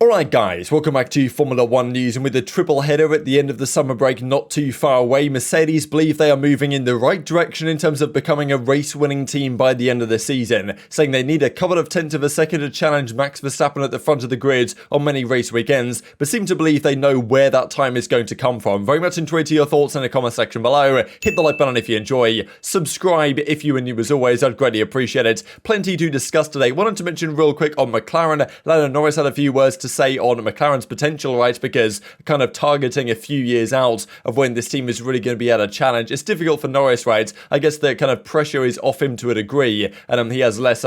Alright guys, welcome back to Formula 1 news, and with the triple header at the end of the summer break not too far away, Mercedes believe they are moving in the right direction in terms of becoming a race-winning team by the end of the season, saying they need a couple of tenths of a second to challenge Max Verstappen at the front of the grid on many race weekends, but seem to believe they know where that time is going to come from. Very much enjoyed your thoughts in the comment section below. Hit the like button if you enjoy, subscribe if you are new as always, I'd greatly appreciate it. Plenty to discuss today. Wanted to mention real quick on McLaren, Lando Norris had a few words to say on McLaren's potential, right? Because kind of targeting a few years out of when this team is really going to be able to challenge. It's difficult for Norris, right? I guess the kind of pressure is off him to a degree, and he has less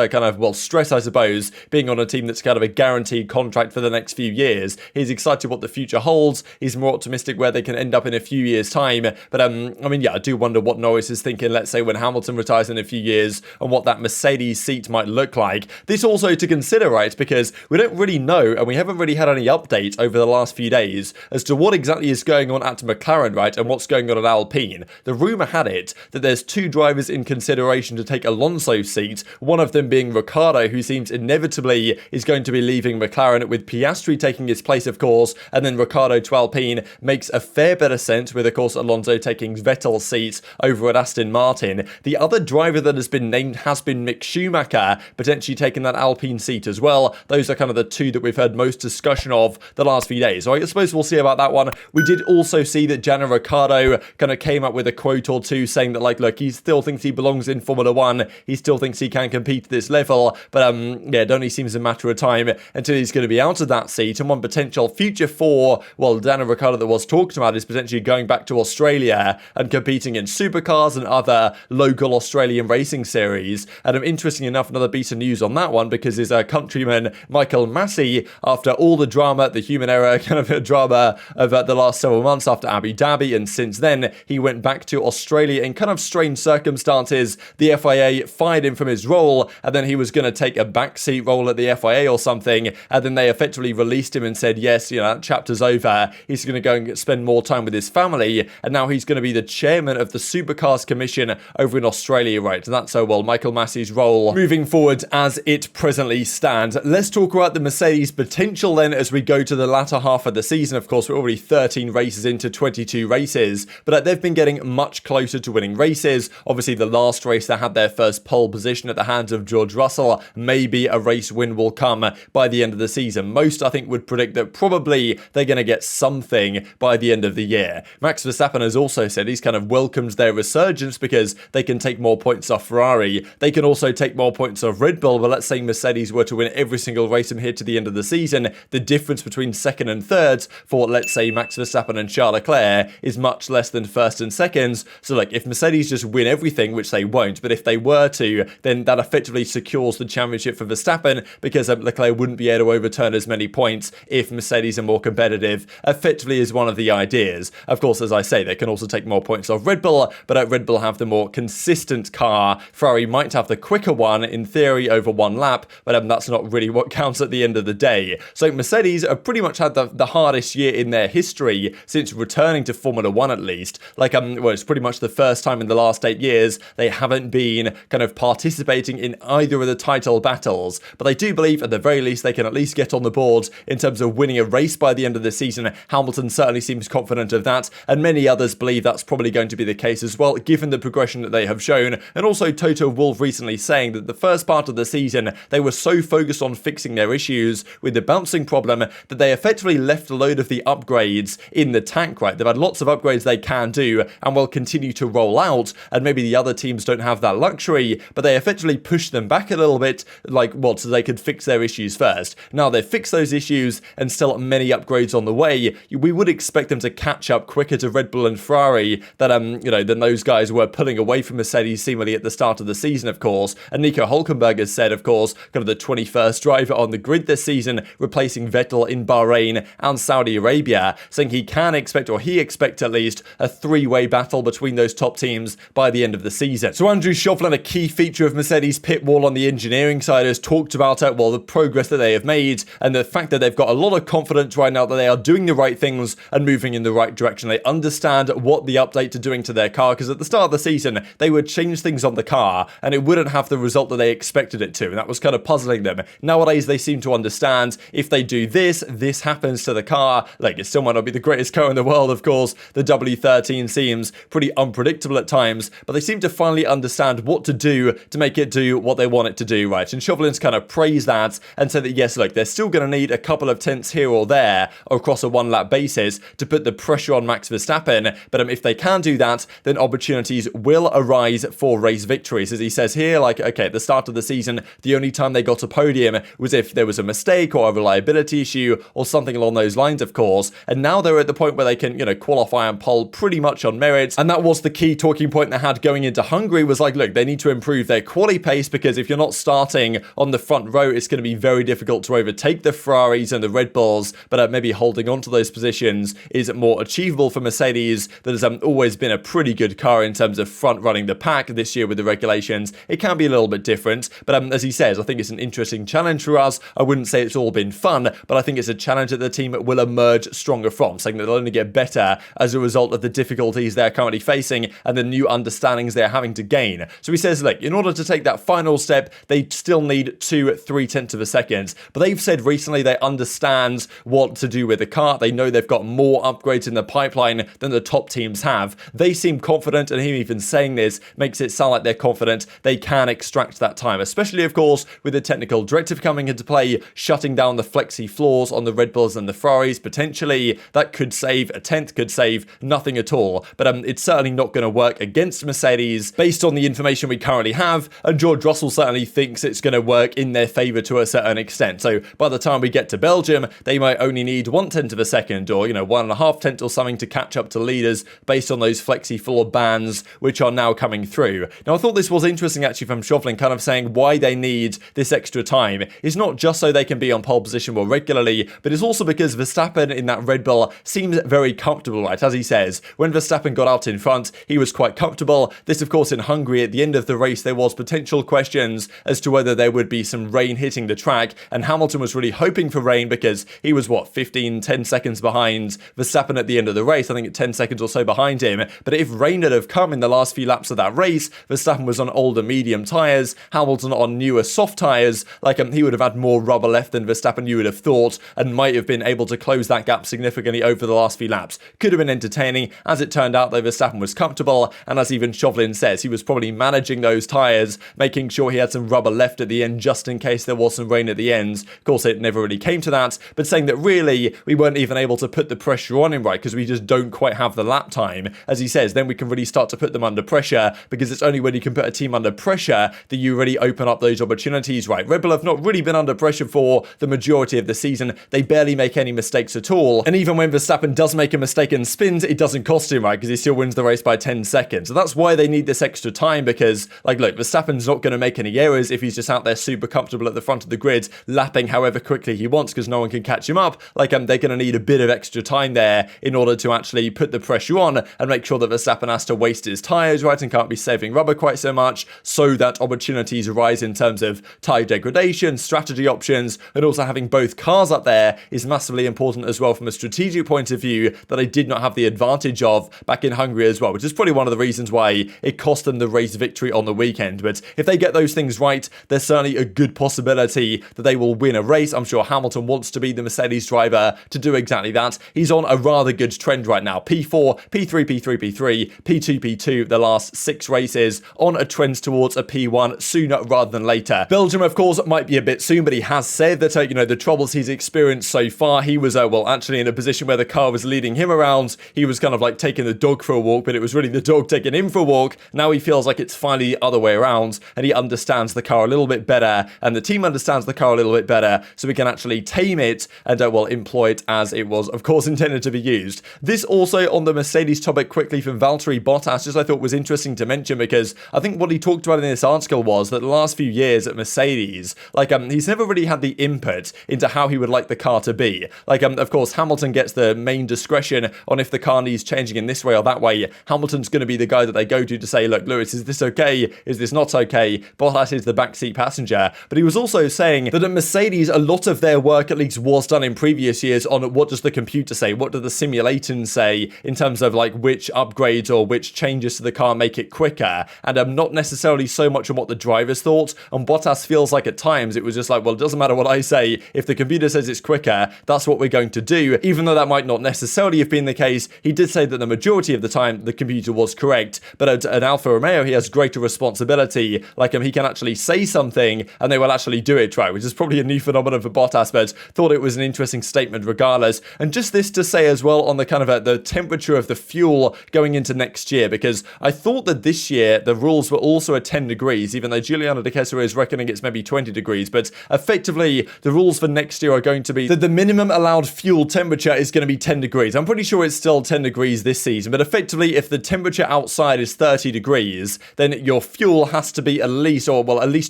stress, I suppose, being on a team that's kind of a guaranteed contract for the next few years. He's excited what the future holds. He's more optimistic where they can end up in a few years' time. But I do wonder what Norris is thinking, let's say, when Hamilton retires in a few years, and what that Mercedes seat might look like. This also to consider, right? Because we don't really know, and we haven't really had any update over the last few days as to what exactly is going on at McLaren, right, and what's going on at Alpine. The rumour had it that there's two drivers in consideration to take Alonso's seat, one of them being Ricciardo, who seems inevitably is going to be leaving McLaren, with Piastri taking his place, of course, and then Ricciardo to Alpine makes a fair bit of sense, with, of course, Alonso taking Vettel's seat over at Aston Martin. The other driver that has been named has been Mick Schumacher, potentially taking that Alpine seat as well. Those are kind of the two that we've heard most discussion of the last few days. So I suppose we'll see about that one. We did also see that Ricciardo kind of came up with a quote or two saying that, look, he still thinks he belongs in Formula 1. He still thinks he can compete at this level. But it only seems a matter of time until he's going to be out of that seat. And one potential future for, Ricciardo that was talked about is potentially going back to Australia and competing in supercars and other local Australian racing series. And interesting enough, another piece of news on that one, because his countryman Michael Massey, after all the drama, the human error kind of drama of the last several months after Abu Dhabi, and since then he went back to Australia in kind of strange circumstances. The FIA fired him from his role, and then he was going to take a backseat role at the FIA or something, and then they effectively released him and said, yes, that chapter's over. He's going to go and spend more time with his family, and now he's going to be the chairman of the Supercars Commission over in Australia, right? And that's Michael Massey's role moving forward as it presently stands. Let's talk about the Mercedes potential then as we go to the latter half of the season. Of course, we're already 13 races into 22 races, but they've been getting much closer to winning races. Obviously, the last race they had their first pole position at the hands of George Russell. Maybe a race win will come by the end of the season. Most, I think, would predict that probably they're going to get something by the end of the year. Max Verstappen has also said he's kind of welcomed their resurgence because they can take more points off Ferrari. They can also take more points off Red Bull, but let's say Mercedes were to win every single race from here to the end of the season, the difference between second and third for, let's say, Max Verstappen and Charles Leclerc is much less than first and seconds. So, if Mercedes just win everything, which they won't, but if they were to, then that effectively secures the championship for Verstappen, because Leclerc wouldn't be able to overturn as many points if Mercedes are more competitive, effectively is one of the ideas. Of course, as I say, they can also take more points off Red Bull, but Red Bull have the more consistent car. Ferrari might have the quicker one, in theory, over one lap, but that's not really what counts at the end of the day. So Mercedes have pretty much had the hardest year in their history since returning to Formula 1, at least. It's pretty much the first time in the last 8 years they haven't been kind of participating in either of the title battles. But I do believe at the very least they can at least get on the board in terms of winning a race by the end of the season. Hamilton certainly seems confident of that, and many others believe that's probably going to be the case as well, given the progression that they have shown. And also Toto Wolff recently saying that the first part of the season they were so focused on fixing their issues with the bouncing problem that they effectively left a load of the upgrades in the tank, right? They've had lots of upgrades they can do and will continue to roll out, and maybe the other teams don't have that luxury, but they effectively pushed them back a little bit, so they could fix their issues first. Now they've fixed those issues and still many upgrades on the way. We would expect them to catch up quicker to Red Bull and Ferrari than those guys were pulling away from Mercedes seemingly at the start of the season, of course. And Nico Hülkenberg has said, of course, kind of the 21st driver on the grid this season, replacing Vettel in Bahrain and Saudi Arabia, saying he expects at least a three-way battle between those top teams by the end of the season. So Andrew Schauffele, a key feature of Mercedes pit wall on the engineering side, has talked about the progress that they have made and the fact that they've got a lot of confidence right now that they are doing the right things and moving in the right direction. They understand what the updates are doing to their car, because at the start of the season they would change things on the car and it wouldn't have the result that they expected it to, and that was kind of puzzling them. Nowadays they seem to understand if they do this, this happens to the car. Like, it still might not be the greatest car in the world, of course. The W13 seems pretty unpredictable at times, but they seem to finally understand what to do to make it do what they want it to do, right? And Chauvelin's kind of praised that and said that, yes, look, they're still going to need a couple of tenths here or there across a one-lap basis to put the pressure on Max Verstappen, but if they can do that, then opportunities will arise for race victories. As he says here, like, okay, at the start of the season, the only time they got a podium was if there was a mistake or a reliability issue or something along those lines, of course, and now they're at the point where they can, qualify and pole pretty much on merit, and that was the key talking point they had going into Hungary, was like, look, they need to improve their quali pace, because if you're not starting on the front row, it's going to be very difficult to overtake the Ferraris and the Red Bulls, but maybe holding on to those positions is more achievable for Mercedes. That has always been a pretty good car in terms of front running the pack. This year with the regulations, it can be a little bit different, but as he says, I think it's an interesting challenge for us. I wouldn't say it's all been fun, but I think it's a challenge that the team will emerge stronger from, saying that they'll only get better as a result of the difficulties they're currently facing and the new understandings they're having to gain. So he says, look, in order to take that final step, they still need 2-3 tenths of a second, but they've said recently they understand what to do with the car. They know they've got more upgrades in the pipeline than the top teams have. They seem confident, and him even saying this makes it sound like they're confident they can extract that time, especially, of course, with the technical directive coming into play, shutting down the flexi floors on the Red Bulls and the Ferraris. Potentially, that could save a tenth, could save nothing at all, but it's certainly not going to work against Mercedes based on the information we currently have, and George Russell certainly thinks it's going to work in their favour to a certain extent. So by the time we get to Belgium, they might only need 1/10 of a second, or 1.5 tenths or something to catch up to leaders based on those flexi floor bans which are now coming through. Now, I thought this was interesting actually from Chauvelin, kind of saying why they need this extra time. It's not just so they can be on pole position more regularly, but it's also because Verstappen in that Red Bull seems very comfortable, right? As he says, when Verstappen got out in front, he was quite comfortable. This, of course, in Hungary, at the end of the race, there was potential questions as to whether there would be some rain hitting the track, and Hamilton was really hoping for rain because he was, 10 seconds behind Verstappen at the end of the race, I think 10 seconds or so behind him. But if rain had have come in the last few laps of that race, Verstappen was on older medium tyres, Hamilton on newer soft tyres, he would have had more rubber left than Verstappen, you would have thought, and might have been able to close that gap significantly over the last few laps. Could have been entertaining. As it turned out, though, Verstappen was comfortable, and as even Chauvelin says, he was probably managing those tyres, making sure he had some rubber left at the end just in case there was some rain at the end. Of course, it never really came to that, but saying that really we weren't even able to put the pressure on him, right, because we just don't quite have the lap time. As he says, then we can really start to put them under pressure, because it's only when you can put a team under pressure that you really open up those opportunities, right? Red Bull have not really been under pressure for the majority of the season. They barely make any mistakes at all, and even when Verstappen does make a mistake and spins, it doesn't cost him, right, because he still wins the race by 10 seconds. So that's why they need this extra time, because, look, Verstappen's not going to make any errors if he's just out there super comfortable at the front of the grid, lapping however quickly he wants, because no one can catch him up. They're going to need a bit of extra time there in order to actually put the pressure on and make sure that Verstappen has to waste his tyres, right, and can't be saving rubber quite so much, so that opportunities arise in terms of tyre degradation, strategy options, and also having both cars up there is massively important as well from a strategic point of view that they did not have the advantage of back in Hungary as well, which is probably one of the reasons why it cost them the race victory on the weekend. But if they get those things right, there's certainly a good possibility that they will win a race. I'm sure Hamilton wants to be the Mercedes driver to do exactly that. He's on a rather good trend right now. P4, P3, P3, P3, P2, P2, the last 6 races, on a trend towards a P1 sooner rather than later. Belgium, of course, might be a bit soon, but he has said that, the troubles he's experienced so far, he was, actually in a position where the car was leading him around. He was kind of taking the dog for a walk, but it was really the dog taking him for a walk. Now he feels like it's finally the other way around, and he understands the car a little bit better, and the team understands the car a little bit better, so we can actually tame it and, employ it as it was, of course, intended to be used. This also on the Mercedes topic quickly from Valtteri Bottas, just I thought was interesting to mention, because I think what he talked about in this article was that the last few years at Mercedes, he's never really had the input into how he would like the car to be. Of course, Hamilton gets the main discretion on if the car needs changing in this way or that way. Hamilton's going to be the guy that they go to say, look, Lewis, is this okay? Is this not okay? Bottas is the backseat passenger. But he was also saying that at Mercedes, a lot of their work at least was done in previous years on what does the computer say? What do the simulators say in terms of which upgrades or which changes to the car make it quicker? And not necessarily so much on what the drivers thought. And Bottas feels like at times it was just well, it doesn't matter what I say. if the computer says it's quicker, that's what we're going to do. Even though that might not necessarily have been the case, he did say that the majority of the time the computer was correct. But at an Alfa Romeo, he has greater responsibility. Like, he can actually say something and they will actually do it right, which is probably a new phenomenon for Bottas, but thought it was an interesting statement regardless. And just this to say as well on the kind of the temperature of the fuel going into next year, because I thought that this year the rules were also at 10 degrees, even though Giuliano De Kesser is reckoning it's maybe 20 degrees. But effectively, the rules for next year are going to be that the minimum allowed fuel temperature is going to be 10 degrees. I'm pretty sure it's still 10 degrees this season, but effectively, if the temperature outside is 30 degrees, then your fuel has to be at least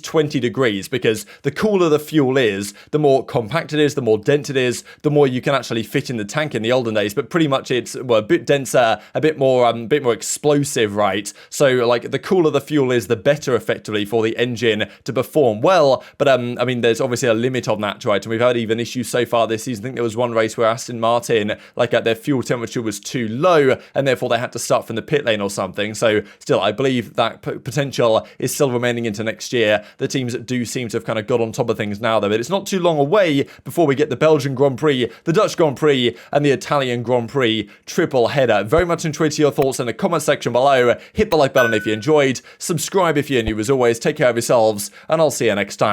20 degrees, because the cooler the fuel is, the more compact it is, the more dense it is, the more you can actually fit in the tank in the olden days. But pretty much it's a bit denser, a bit more explosive, right? So like the cooler the fuel is, the better effectively for the engine to perform well. But I mean, there's obviously a limit on that, right? And we've had even issues so far this season. I think there was one race where Aston Martin, their fuel temperature was too low, and therefore they had to start from the pit lane or something. So still, I believe that potential is still remaining into next year. The teams do seem to have kind of got on top of things now, though. But it's not too long away before we get the Belgian Grand Prix, the Dutch Grand Prix, and the Italian Grand Prix triple header. Very much intrigued to your thoughts in the comment section below. Hit the like button if you enjoyed. Subscribe if you're new as always. Take care of yourselves, and I'll see you next time.